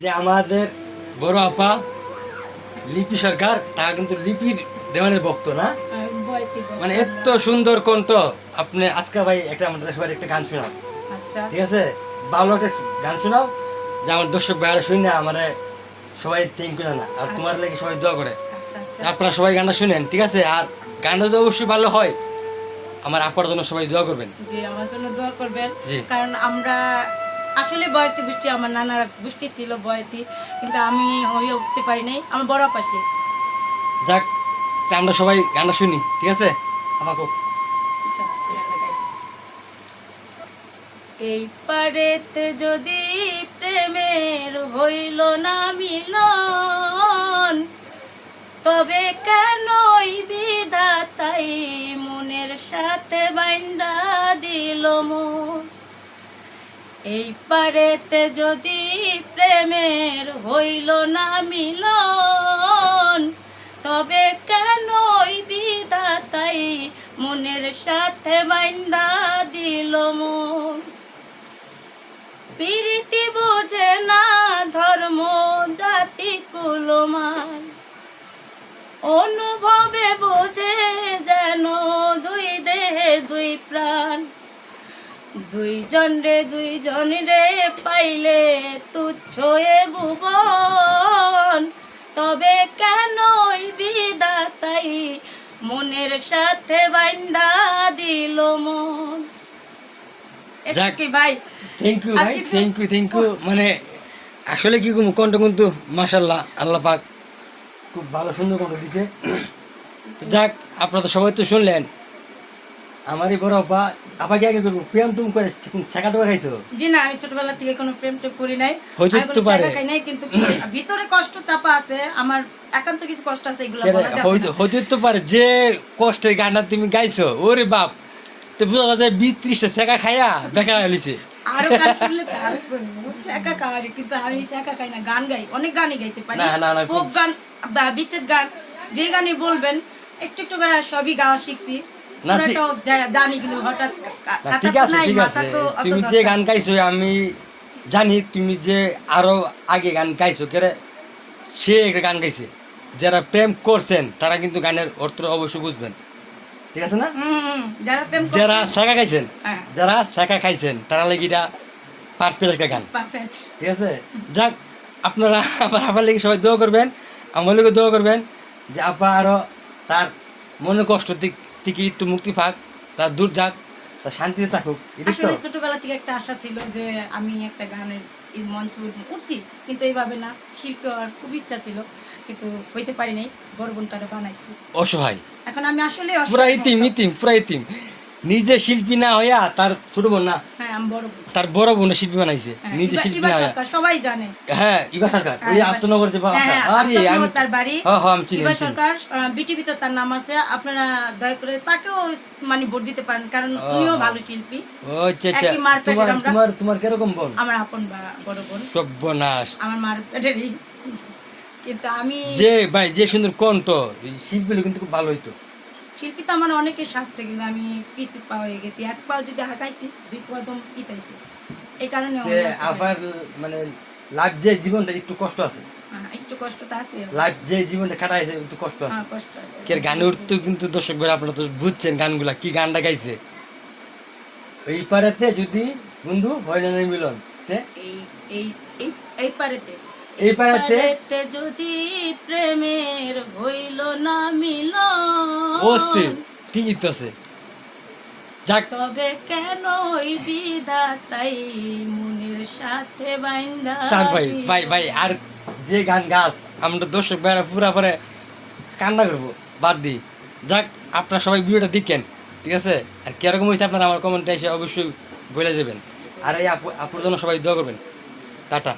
যে আমাদের বড় আপা লিপি সরকার, তা কিন্তু লিপির দেওয়ানের ভক্ত না, মানে এত সুন্দর কণ্ঠ। আপনি আজকে ভাই একটা আমাদের সবাই একটা গান শোনাও, আচ্ছা ঠিক আছে? ভালো একটা গান শোনাও যে আমার দর্শক ভাইয়ারা শুনে আমার সবাই থ্যাংক ইউ না, আর তোমার লাগে সবাই দোয়া করে। আচ্ছা আচ্ছা আপনারা সবাই গানটা শুনেন, ঠিক আছে? আর গানটা যদি অবশ্যই ভালো হয়, আমার আপার জন্য সবাই দোয়া করবেন। জি, আমার জন্য দোয়া করবেন। জি। কারণ আমরা আসলে বয়তি গোষ্ঠী, আমার নানার গোষ্ঠী ছিল বয়তি, কিন্তু আমি হয়ে উঠতে পারি নাই, আমার বড় পাশে। যাক, তা আমরা সবাই গানটা শুনি, ঠিক আছে? আমাকে আচ্ছা, গানটা গাই। এই পারেতে যদি প্রেমের হইল না মিলন, তবে কেনই বিধাতাই মনের সাথে বাইন্দা দিল মন। এই পারেতে যদি প্রেমের হইল না মিলন, তবে কেনই বিধাতাই মনের সাথে বাইন্দা দিল মন। প্রীতি বোঝে না ধর্ম জাতি কুলমান, অনুভবে বোঝে যেন দুই দেহে দুই প্রাণ। দুইজন রে পাইলে তুচ্ছ এ ভুবন, তবে কেনই বিধাতাই মনের সাথে বাইন্দা দিল মন। যাক, কি ভাই, থ্যাংক ইউ আর ভাই, কিছু? Thank you. মানে আসলে কি কণ্ঠ কিন্তু মাশাল্লাহ, আল্লাহ পাক খুব ভালো সুন্দর কণ্ঠ দিছে। তো যাক, আপনারা তো সবাই তো শুনলেন। আমারই বড় আপা কি আগে করবো প্রেম টুম করে ছাকা টোকা খাইছো? জি না, আমি ছোটবেলা থেকে কোনো প্রেম টেম করি নাই, হইতে আমি কোনো তো পারে। চাকা খাই নাই, কিন্তু ভিতরে কষ্ট চাপা আছে, আমার একান্ত কিছু কষ্ট আছে, এগুলো বলা যাবে না। হইতে তো পারে যে কষ্টের গানটা তুমি গাইছো, ওরে বাপ, তো বোঝা যায় 20-30টা ছাকা খাইয়া বেকা হইছে। আরো গান শুনলে তো আরো করবো চাকা খাওয়ারি, কিন্তু আমি চাকা খাই না, গান গাই, অনেক গানই গাইতে পারি। না, ফোক গান বা বিচ্ছেদ গান, যে গানই বলবেন একটু একটু করে সবই গাওয়া শিখছি। না, ঠিক- পুরোটাও জানি, কিন্তু হঠাৎ না, খাতা ঠিক তো আছে নাই, ঠিক মাথা আছে, তো অত তুমি যে দরকার। গান গাইছো আমি জানি, তুমি যে আরো আগে গান গাইছো কেরে, সে একটা গান গাইছে। যারা প্রেম করছেন তারা কিন্তু গানের অর্থ অবশ্যই বুঝবেন, ঠিক আছে না? যারা প্রেম যারা শাখা খাইছেন, হ্যাঁ। যারা শাখা খাইছেন তারা লাগি এটা পারফেক্ট একটা গান, পারফেক্ট। ঠিক আছে? যাক, আপনারা আমার আপার লেগে সবাই দোয়া করবেন, আমার লেগে দোয়া করবেন যে আপা আরো তার মনের কষ্ট থেকে একটু মুক্তি পাক, তার দূর যাক, তার শান্তিতে থাকুক, এটাই তো। আসলে ছোটবেলা থেকে একটা আশা ছিল যে আমি একটা গানের এই মঞ্চে উঠছি, কিন্তু এইভাবে না, শিল্পী হওয়ার খুব ইচ্ছা ছিল, কিন্তু হইতে পারি নাই। বড় বোনটারে বানাইছি, অসহায়, এখন আমি আসলে পুরা ইতিম পুরা ইতিম, নিজে শিল্পী না হইয়া তার ছোট বোন না, হ্যাঁ, আমি বড় বোন। তার বড় বোন শিল্পী বানাইছে, হ্যাঁ, নিজে শিল্পী ইবা না হইয়া। সরকার সবাই জানে। হ্যাঁ, ইবা সরকার, ওই হ্যাঁ, আত্মনগর যে বাবা। হ্যাঁ, আরে আমি আত্মনগর তার বাড়ি। হ্যাঁ হ্যাঁ, আমি চিনি ইবা সরকার বিটিভিতে তার নাম আছে, আপনারা দয়া করে তাকেও মানে ভোট দিতে পারেন, কারণ উনিও ভালো শিল্পী। ও আচ্ছা আচ্ছা, একই মার পেটের আমরা। তোমার কিরকম বোন? আমার আপন বড় বোন, সর্বনাশ। আমার মার পেটেরই, কিন্তু আমি যে ভাই যে সুন্দর কণ্ঠ, এই শিল্পী কিন্তু খুব ভালো হইতো। শিল্পী তো আমার অনেকে সাজছে, কিন্তু আমি পিছে পা হয়ে গেছি। এক পা যদি হাঁকাইছি, দুই পা একদম পিছাইছি, এই কারণে যে আবার মানে লাইফ যে জীবনটা একটু কষ্ট আছে, একটু কষ্ট তো আছে, লাইফ যে জীবনটা কাটাইছে একটু কষ্ট আছে। কষ্ট আছে। কে গানে উঠতো কিন্তু দর্শক ভাই আপনারা তো বুঝছেন গানগুলা কি গানটা গাইছে। এই পারেতে যদি বন্ধু হয় না মিলন, এই এই এই এই পারেতে এই পারেতে যদি প্রেমের হইল না অস্থির, মিলন, ঠিকই তো আছে। যাক, তবে কেন ওই বিধাতাই মনের সাথে বাইন্দা থাক ভাই দিল। ভাই ভাই, আর যে গান গাছ আমরা দর্শক ভাইরা পুরা পরে কান্না করবো বাদ দিই। যাক, আপনারা সবাই ভিডিওটা দেখেন, ঠিক আছে? আর কিরকম হয়েছে আপনারা আমার কমেন্টে এসে অবশ্যই বলে যাবেন। আর এই আপুর জন্য সবাই দোয়া করবেন। টাটা।